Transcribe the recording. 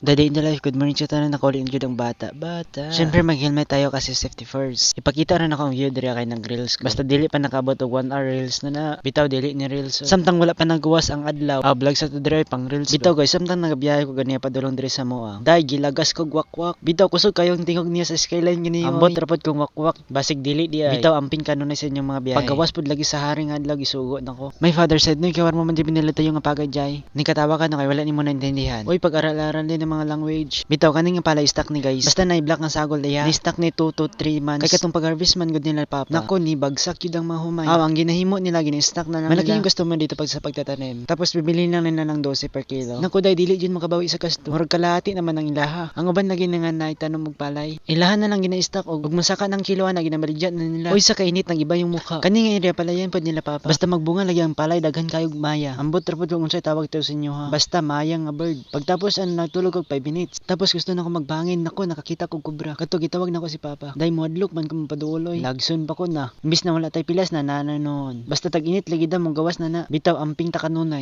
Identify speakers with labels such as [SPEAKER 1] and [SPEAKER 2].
[SPEAKER 1] The day in the life, good morning sa tanan, nakuling jud ang bata. Siyempre mag-helmet tayo kasi safety first. Ipakita rin ako ang view diri kay nag reels ko. Basta dili pa nakabot og 1 hour reels na bitaw dili ni reels. Samtang wala pa nagawas ang adlaw. Vlog sa to diri pang reels. Bitaw guys, samtang nagabiyahe ko ganiya padulong diri sa moa. Dai gilagas ko wakwak. Bitaw kusog kayo ang tingog niya sa skyline gani. Ambot ra pod kong wakwak. Basig dili di ay. Bitaw amping kanunay sa inyong mga biyahe. Paggawas pod lagi sa haring adlaw gisugo nako. My father said, "No, kawar mo man di binila tayo nga pagajay." Ni katawa ka na kay wala nimo naintindihan. Oy, pag-aral-aral din ng mga language. Bitaw kaning nga pala stock ni guys. Basta na-block ang sagol diha. Ni-stock ni 2 to 3 months. Kay katong pag-harvest man gud nila papa. Nako ni bagsak yun ang mahumay. Ang ginahimo nila gini-stock na lang. Malaki yung gusto mo dito pag sa pagtatanim. Tapos bibili lang nila ng 12 per kilo. Nako dai dili jud makabawi sa kasto. Murag kalahati naman ang ilaha. Ang uban lagi nga naitanom og palay. Ilahan na lang gina-stock og masaka ng kiloan na ginamaligyan na nila. Oy sa kainit nang iba yung mukha. Kani nga area palayan pod nila papa. Basta magbunga lagi ang palay daghan kayog maya. Ambot ra pod kung unsay tawag to sa inyo ha. Basta maya nga bird. Pagtapos nagtulog og 5 minutes. Tapos gusto na ko magbangin nako nakakita kog kubra. Kato gitawag nako si papa. Dai modlok man ko mapaduloy. Lagson pa ko na. Imbis na wala tay pilas na noon. Basta tag-init lagi da mong gawas na. Bitaw amping ta kanunay.